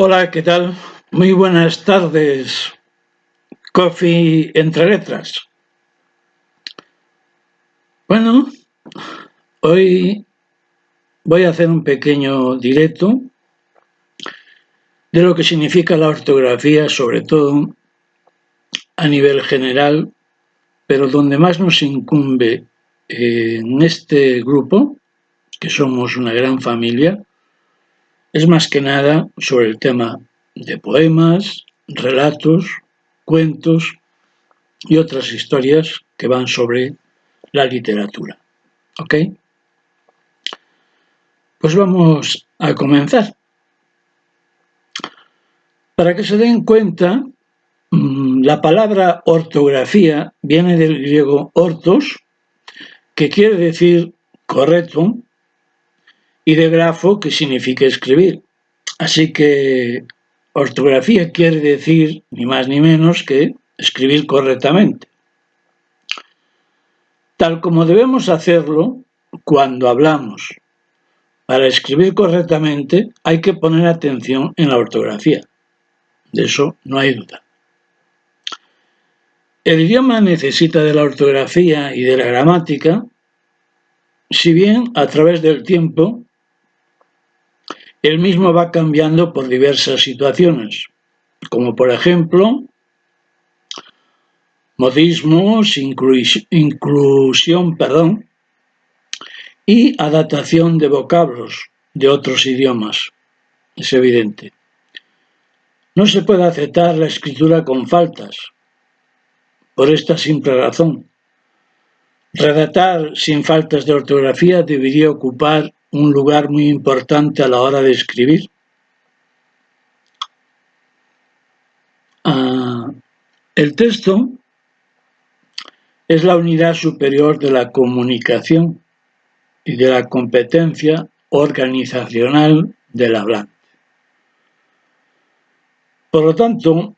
Hola, ¿qué tal? Muy buenas tardes, Coffee entre letras. Bueno, hoy voy a hacer un pequeño directo de lo que significa la ortografía, sobre todo a nivel general, pero donde más nos incumbe en este grupo, que somos una gran familia, es más que nada sobre el tema de poemas, relatos, cuentos y otras historias que van sobre la literatura. ¿Ok? Pues vamos a comenzar. Para que se den cuenta, la palabra ortografía viene del griego ortos, que quiere decir correcto, y de grafo, que significa escribir. Así que ortografía quiere decir ni más ni menos que escribir correctamente. Tal como debemos hacerlo cuando hablamos. Para escribir correctamente hay que poner atención en la ortografía. De eso no hay duda. El idioma necesita de la ortografía y de la gramática, si bien a través del tiempo el mismo va cambiando por diversas situaciones, como por ejemplo modismos, inclusión y adaptación de vocablos de otros idiomas. Es evidente. No se puede aceptar la escritura con faltas, por esta simple razón. Redactar sin faltas de ortografía debería ocupar un lugar muy importante a la hora de escribir. El texto es la unidad superior de la comunicación y de la competencia organizacional del hablante. Por lo tanto,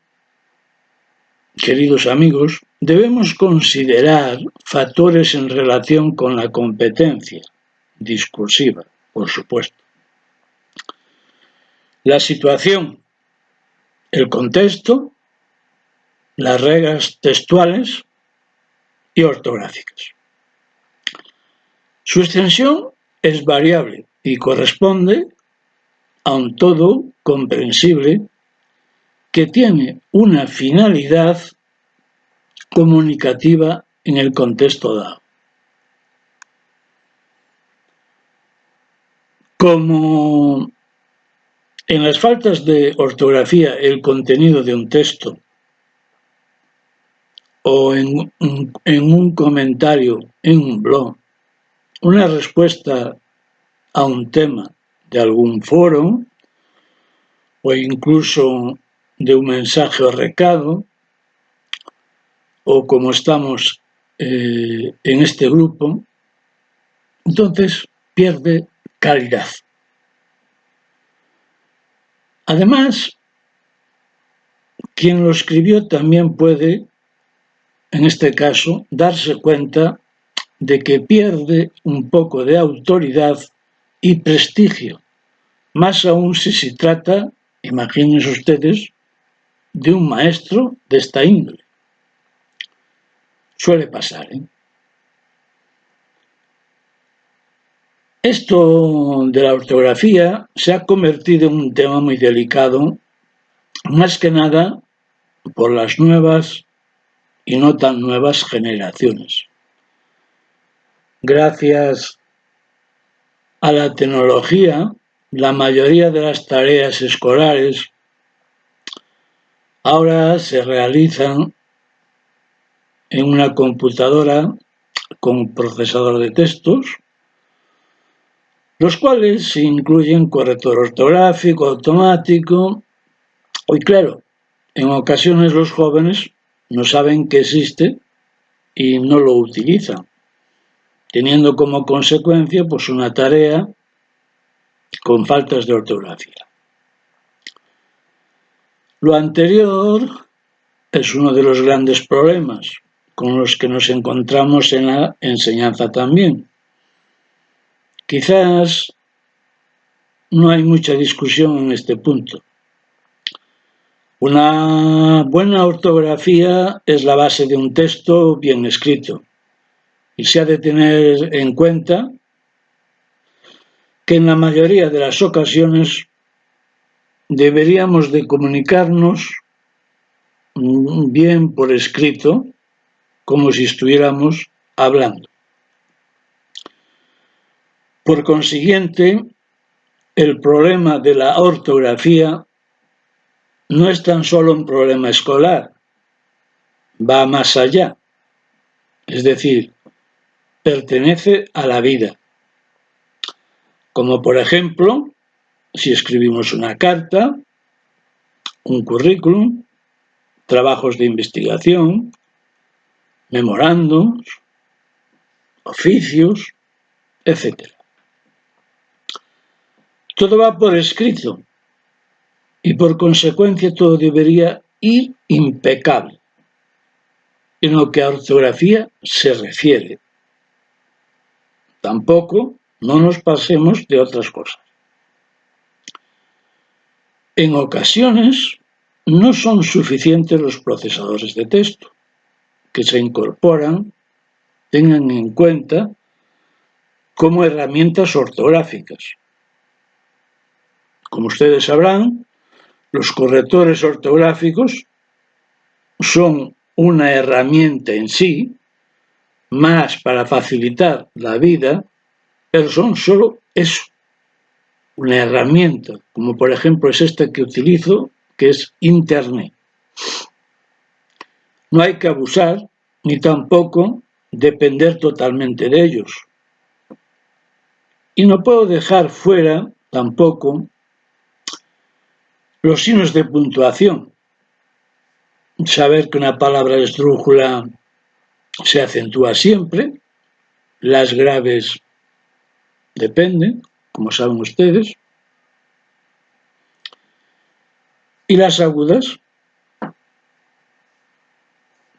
queridos amigos, debemos considerar factores en relación con la competencia discursiva, por supuesto. La situación, el contexto, las reglas textuales y ortográficas. Su extensión es variable y corresponde a un todo comprensible que tiene una finalidad comunicativa en el contexto dado. Como en las faltas de ortografía el contenido de un texto o en un comentario en un blog, una respuesta a un tema de algún foro o incluso de un mensaje o recado, o como estamos en este grupo, entonces pierde calidad. Además, quien lo escribió también puede, en este caso, darse cuenta de que pierde un poco de autoridad y prestigio, más aún si se trata, imagínense ustedes, de un maestro de esta índole. Suele pasar, ¿eh? Esto de la ortografía se ha convertido en un tema muy delicado, más que nada por las nuevas y no tan nuevas generaciones. Gracias a la tecnología, la mayoría de las tareas escolares ahora se realizan en una computadora con procesador de textos, los cuales incluyen corrector ortográfico automático, y claro, en ocasiones los jóvenes no saben que existe y no lo utilizan, teniendo como consecuencia pues una tarea con faltas de ortografía. Lo anterior es uno de los grandes problemas con los que nos encontramos en la enseñanza también. Quizás no hay mucha discusión en este punto, Una buena ortografía es la base de un texto bien escrito y se ha de tener en cuenta que en la mayoría de las ocasiones deberíamos de comunicarnos bien por escrito, como si estuviéramos hablando. Por consiguiente, el problema de la ortografía no es tan solo un problema escolar, va más allá, es decir, pertenece a la vida. Como por ejemplo, si escribimos una carta, un currículum, trabajos de investigación, memorándums, oficios, etc. Todo va por escrito y por consecuencia todo debería ir impecable en lo que a ortografía se refiere. Tampoco no nos pasemos de otras cosas. En ocasiones no son suficientes los procesadores de texto que se incorporan, tengan en cuenta como herramientas ortográficas. Como ustedes sabrán, los correctores ortográficos son una herramienta en sí, más para facilitar la vida, pero son solo eso, una herramienta, como por ejemplo es esta que utilizo, que es Internet. No hay que abusar ni tampoco depender totalmente de ellos. Y no puedo dejar fuera tampoco los signos de puntuación. Saber que una palabra esdrújula se acentúa siempre, las graves dependen, como saben ustedes, y las agudas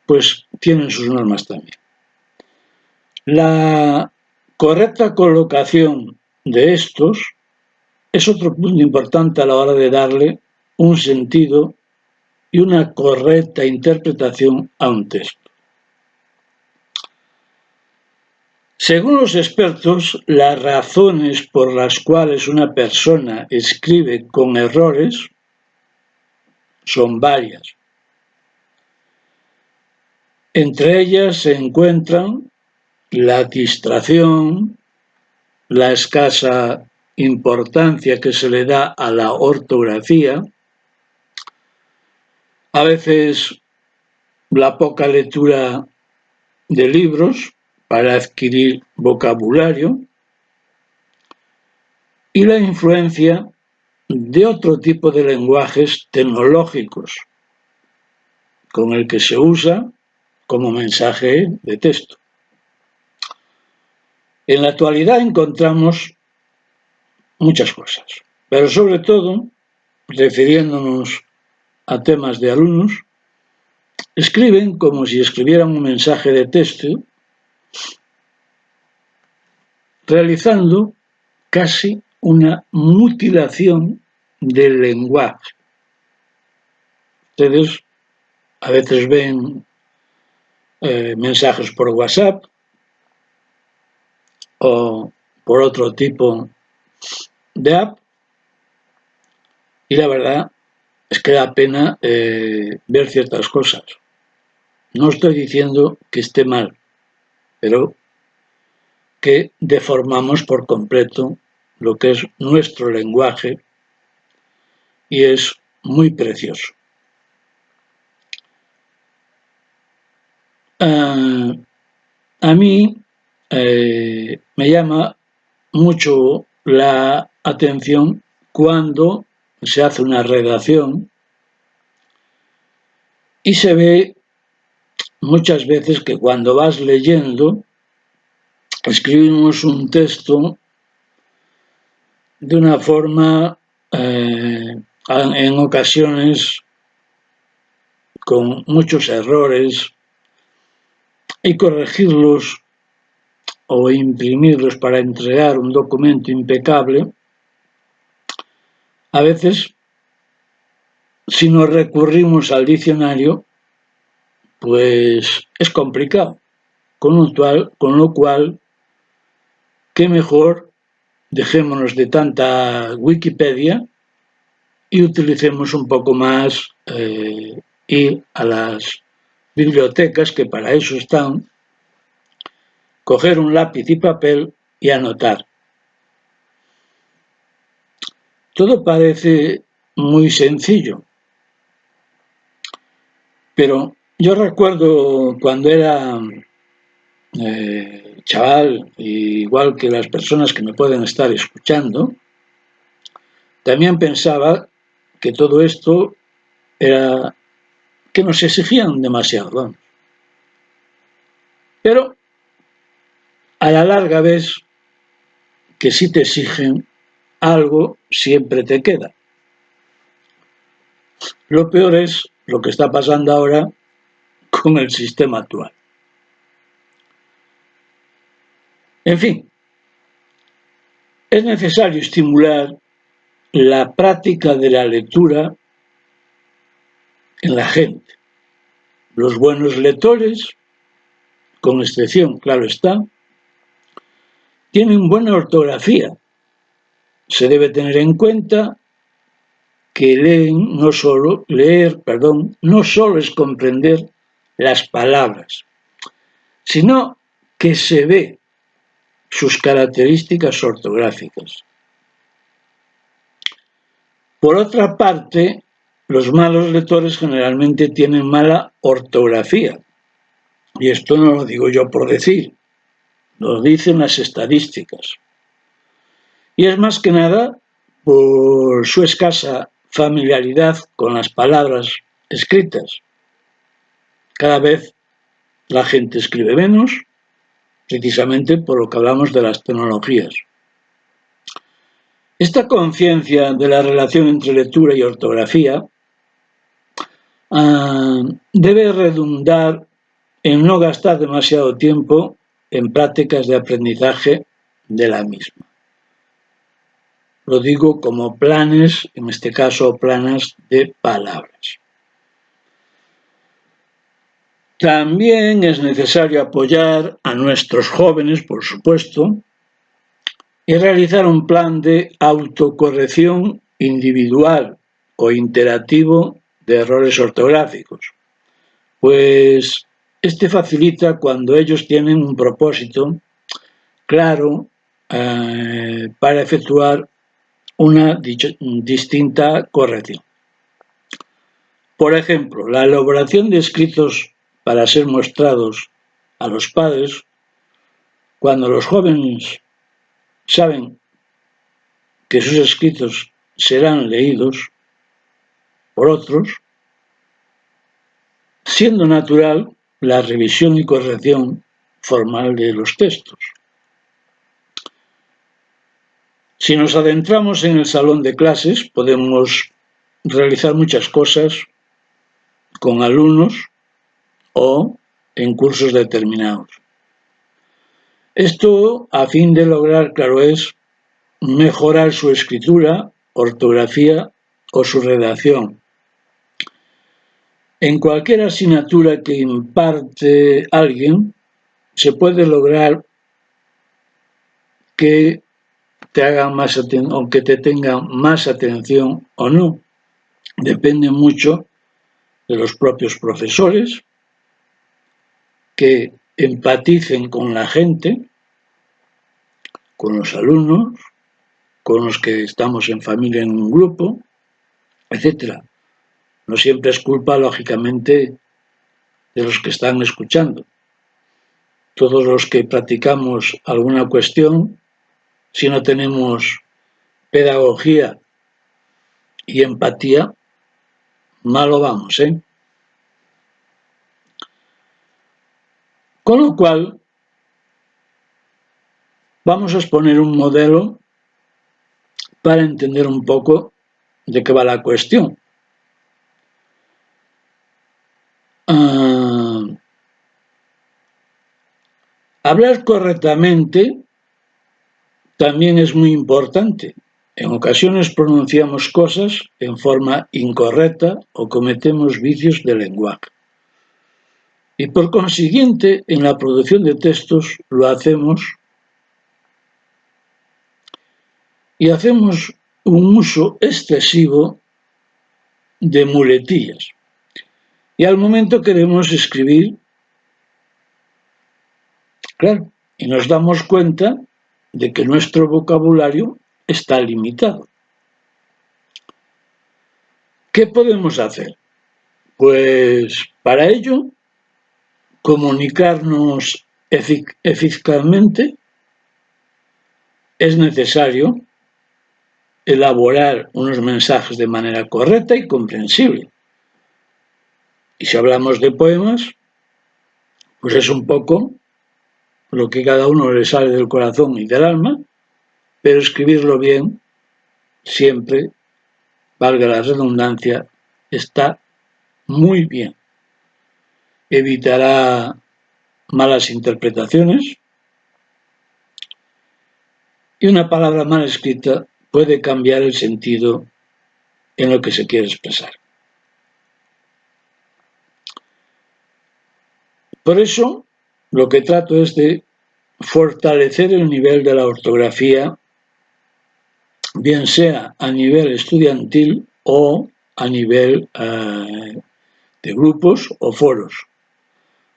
pues tienen sus normas también. La correcta colocación de estos es otro punto importante a la hora de darle un sentido y una correcta interpretación a un texto. Según los expertos, las razones por las cuales una persona escribe con errores son varias. Entre ellas se encuentran la distracción, la escasa importancia que se le da a la ortografía, a veces la poca lectura de libros para adquirir vocabulario y la influencia de otro tipo de lenguajes tecnológicos con el que se usa como mensaje de texto. En la actualidad encontramos muchas cosas, pero sobre todo, refiriéndonos a temas de alumnos, escriben como si escribieran un mensaje de texto, realizando casi una mutilación del lenguaje. Ustedes a veces ven mensajes por WhatsApp o por otro tipo de app y la verdad es que da pena ver ciertas cosas. No estoy diciendo que esté mal, pero que deformamos por completo lo que es nuestro lenguaje y es muy precioso. A mí me llama mucho la atención cuando se hace una redacción y se ve muchas veces que cuando vas leyendo escribimos un texto de una forma en ocasiones con muchos errores y corregirlos o imprimirlos para entregar un documento impecable, a veces si nos recurrimos al diccionario, pues es complicado. Con lo cual, qué mejor dejémonos de tanta Wikipedia y utilicemos un poco más ir a las bibliotecas, que para eso están, coger un lápiz y papel y anotar. Todo parece muy sencillo, pero yo recuerdo cuando era chaval, igual que las personas que me pueden estar escuchando, también pensaba que todo esto era que nos exigían demasiado, vamos. Pero a la larga ves que si te exigen algo, siempre te queda. Lo peor es lo que está pasando ahora con el sistema actual. En fin, es necesario estimular la práctica de la lectura en la gente. Los buenos lectores, con excepción, claro está, tienen buena ortografía. Se debe tener en cuenta que no solo es comprender las palabras, sino que se ve sus características ortográficas. Por otra parte, los malos lectores generalmente tienen mala ortografía. Y esto no lo digo yo por decir, lo dicen las estadísticas. Y es más que nada por su escasa familiaridad con las palabras escritas. Cada vez la gente escribe menos, precisamente por lo que hablamos de las tecnologías. Esta conciencia de la relación entre lectura y ortografía debe redundar en no gastar demasiado tiempo en prácticas de aprendizaje de la misma. Lo digo como planes, en este caso planas de palabras. También es necesario apoyar a nuestros jóvenes, por supuesto, y realizar un plan de autocorrección individual o interactivo de errores ortográficos, pues este facilita cuando ellos tienen un propósito claro para efectuar una distinta corrección. Por ejemplo, la elaboración de escritos para ser mostrados a los padres, cuando los jóvenes saben que sus escritos serán leídos por otros, siendo natural la revisión y corrección formal de los textos. Si nos adentramos en el salón de clases, podemos realizar muchas cosas con alumnos o en cursos determinados. Esto a fin de lograr, claro es, mejorar su escritura, ortografía o su redacción. En cualquier asignatura que imparte alguien, se puede lograr que te hagan más atención, que te tengan más atención o no. Depende mucho de los propios profesores, que empaticen con la gente, con los alumnos, con los que estamos en familia en un grupo, etc. No siempre es culpa, lógicamente, de los que están escuchando. Todos los que practicamos alguna cuestión, si no tenemos pedagogía y empatía, malo vamos, ¿eh? Con lo cual, vamos a exponer un modelo para entender un poco de qué va la cuestión. Hablar correctamente también es muy importante, En ocasiones pronunciamos cosas en forma incorrecta o cometemos vicios de lenguaje. Y por consiguiente, en la producción de textos lo hacemos y hacemos un uso excesivo de muletillas. Y al momento queremos escribir, claro, y nos damos cuenta de que nuestro vocabulario está limitado. ¿Qué podemos hacer? Pues para ello, comunicarnos eficazmente es necesario elaborar unos mensajes de manera correcta y comprensible. Y si hablamos de poemas, pues es un poco lo que cada uno le sale del corazón y del alma, pero escribirlo bien, siempre, valga la redundancia, está muy bien. Evitará malas interpretaciones y una palabra mal escrita puede cambiar el sentido en lo que se quiere expresar. Por eso, lo que trato es de fortalecer el nivel de la ortografía, bien sea a nivel estudiantil o a nivel de grupos o foros,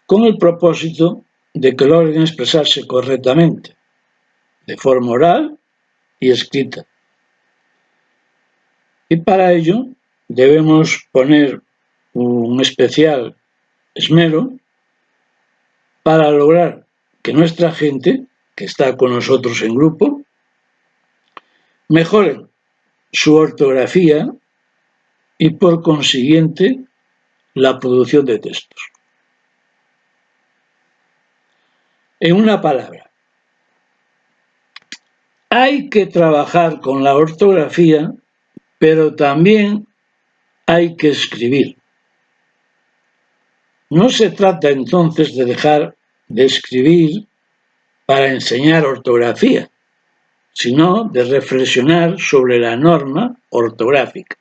con el propósito de que logren expresarse correctamente, de forma oral y escrita. Y para ello debemos poner un especial esmero para lograr que nuestra gente, que está con nosotros en grupo, mejore su ortografía y por consiguiente la producción de textos. En una palabra, hay que trabajar con la ortografía, pero también hay que escribir. No se trata entonces de dejar de escribir para enseñar ortografía, sino de reflexionar sobre la norma ortográfica.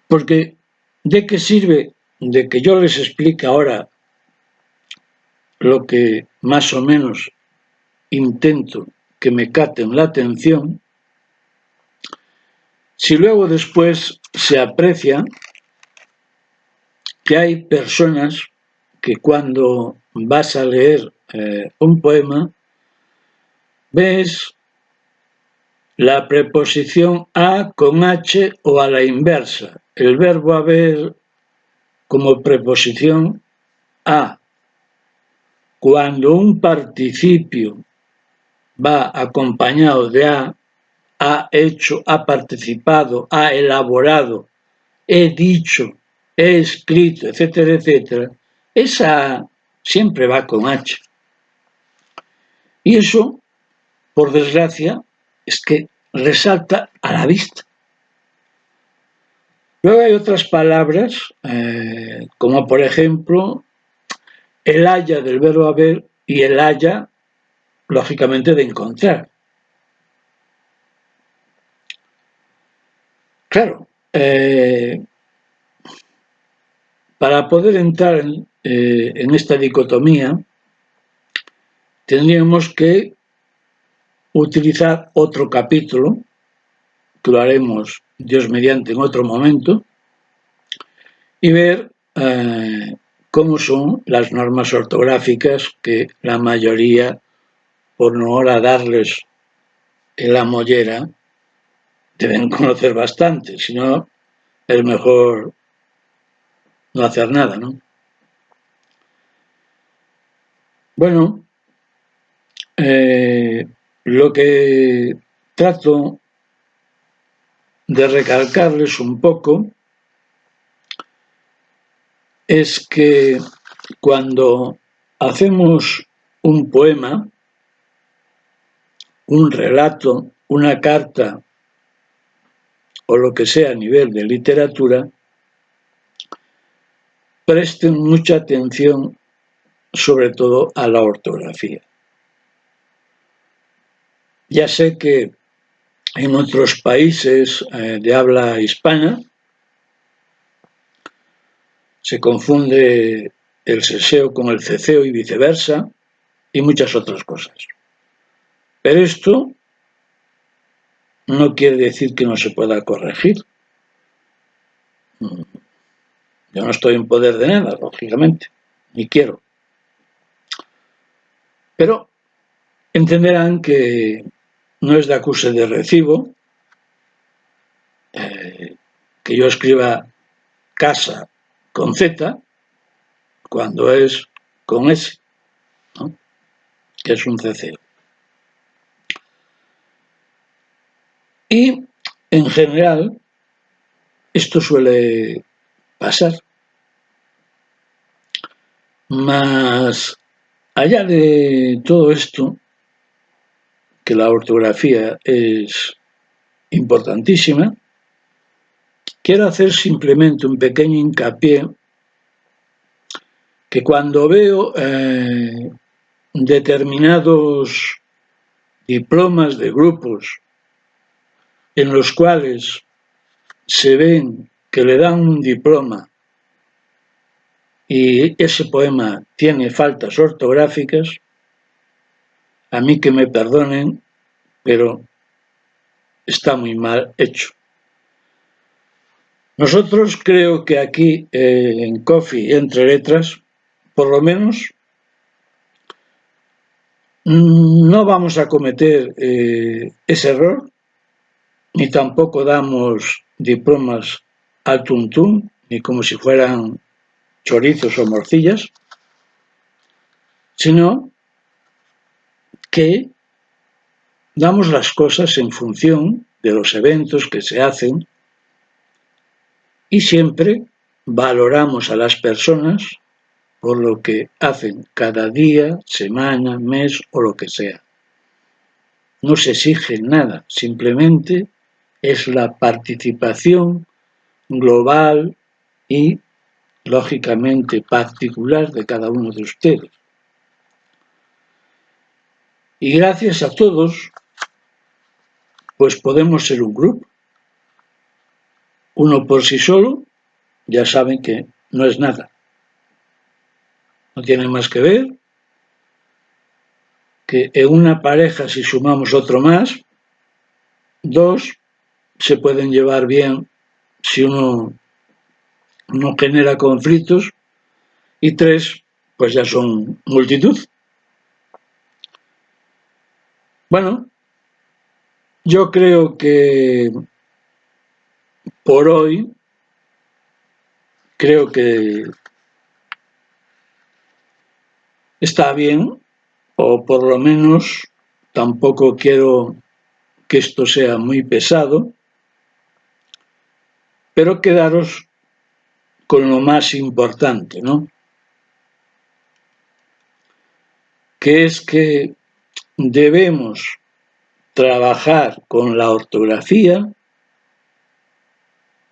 Porque ¿de qué sirve de que yo les explique ahora lo que más o menos intento que me capten la atención, si luego después se aprecia que hay personas que cuando vas a leer un poema, ves la preposición a con h o a la inversa, el verbo haber como preposición a. Cuando un participio va acompañado de a, ha hecho, ha participado, ha elaborado, he dicho, he escrito, etcétera, etcétera, esa siempre va con H. Y eso, por desgracia, es que resalta a la vista. Luego hay otras palabras, como por ejemplo, el haya del verbo haber y el haya, lógicamente, de encontrar. Claro, para poder entrar en esta dicotomía, tendríamos que utilizar otro capítulo, que lo haremos Dios mediante en otro momento, y ver cómo son las normas ortográficas que la mayoría, por no ahora darles en la mollera, deben conocer bastante, si no es mejor no hacer nada, ¿no? Bueno, lo que trato de recalcarles un poco es que cuando hacemos un poema, un relato, una carta o lo que sea a nivel de literatura, presten mucha atención sobre todo a la ortografía. Ya sé que en otros países de habla hispana se confunde el seseo con el ceceo y viceversa, y muchas otras cosas. Pero esto no quiere decir que no se pueda corregir. Yo no estoy en poder de nada, lógicamente, ni quiero. Pero entenderán que no es de acuse de recibo que yo escriba casa con Z cuando es con S, ¿no? Que es un ceceo. Y en general esto suele pasar. Más allá de todo esto, que la ortografía es importantísima, quiero hacer simplemente un pequeño hincapié que cuando veo determinados diplomas de grupos en los cuales se ven que le dan un diploma y ese poema tiene faltas ortográficas, a mí que me perdonen, pero está muy mal hecho. Nosotros creo que aquí en Coffee Entre Letras, por lo menos, no vamos a cometer ese error, ni tampoco damos diplomas al tuntún, ni como si fueran chorizos o morcillas, sino que damos las cosas en función de los eventos que se hacen y siempre valoramos a las personas por lo que hacen cada día, semana, mes o lo que sea. No se exige nada, simplemente es la participación global y, lógicamente, particular de cada uno de ustedes. Y gracias a todos, pues podemos ser un grupo. Uno por sí solo, ya saben que no es nada. No tiene más que ver que en una pareja, si sumamos otro más, dos se pueden llevar bien si uno no genera conflictos y tres, pues ya son multitud. Bueno, yo creo que por hoy, creo que está bien, o por lo menos tampoco quiero que esto sea muy pesado, pero quedaros con lo más importante, ¿no? Que es que debemos trabajar con la ortografía,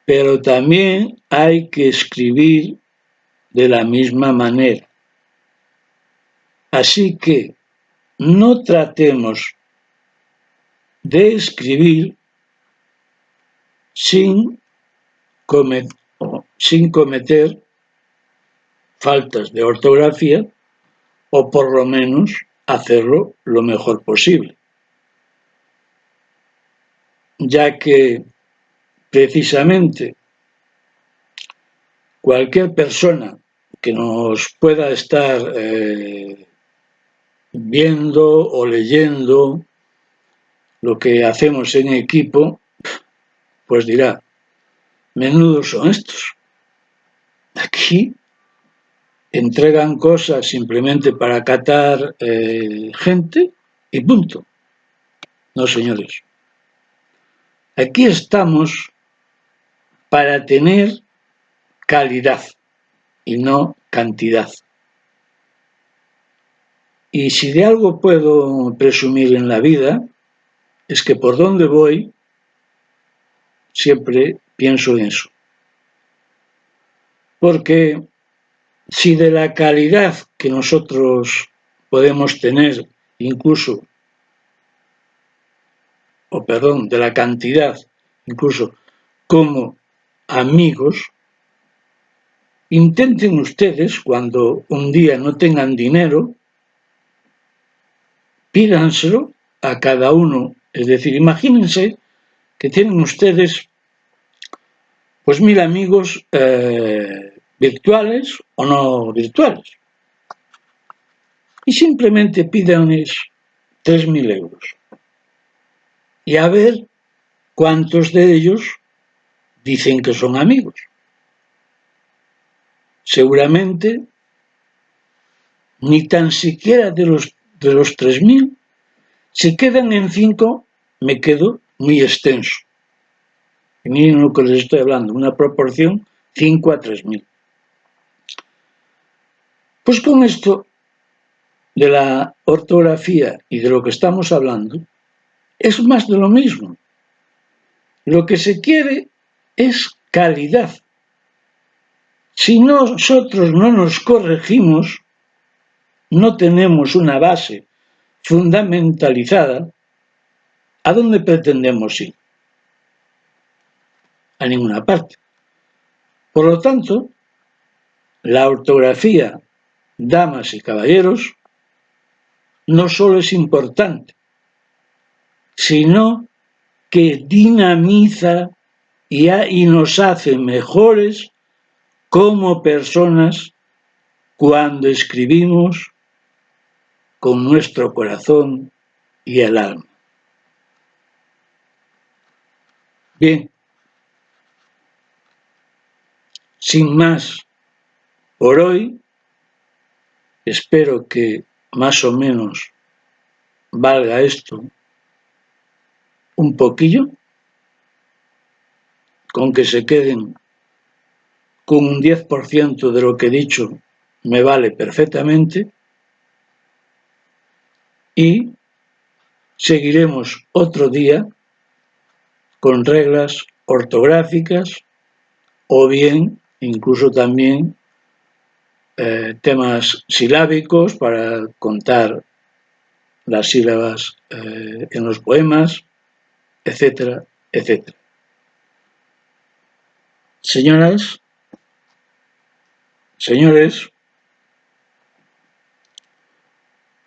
pero también hay que escribir de la misma manera. Así que no tratemos de escribir sin cometer faltas de ortografía o por lo menos hacerlo lo mejor posible, ya que precisamente cualquier persona que nos pueda estar viendo o leyendo lo que hacemos en equipo, pues dirá, menudos son estos. Aquí entregan cosas simplemente para catar gente y punto. No, señores. Aquí estamos para tener calidad y no cantidad. Y si de algo puedo presumir en la vida, es que por donde voy, siempre pienso en eso. Porque si de la calidad que nosotros podemos tener, incluso de la cantidad, incluso como amigos, intenten ustedes, cuando un día no tengan dinero, pídanselo a cada uno. Es decir, imagínense que tienen ustedes pues 1000 amigos virtuales o no virtuales. Y simplemente pídanles 3000 euros. Y a ver cuántos de ellos dicen que son amigos. Seguramente ni tan siquiera de los 3000, si quedan en 5, me quedo muy extenso. Y miren lo que les estoy hablando, una proporción 5 a 3000. Pues con esto de la ortografía y de lo que estamos hablando, es más de lo mismo. Lo que se quiere es calidad. Si nosotros no nos corregimos, no tenemos una base fundamentalizada, ¿a dónde pretendemos ir? A ninguna parte. Por lo tanto, la ortografía, damas y caballeros, no solo es importante, sino que dinamiza y nos hace mejores como personas cuando escribimos con nuestro corazón y el alma. Bien, sin más por hoy, espero que más o menos valga esto un poquillo, con que se queden con un 10% de lo que he dicho me vale perfectamente, y seguiremos otro día con reglas ortográficas o bien incluso también temas silábicos para contar las sílabas en los poemas, etcétera, etcétera. Señoras, señores,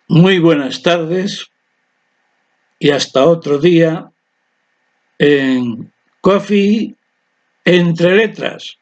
muy buenas tardes y hasta otro día en Coffee Entre Letras.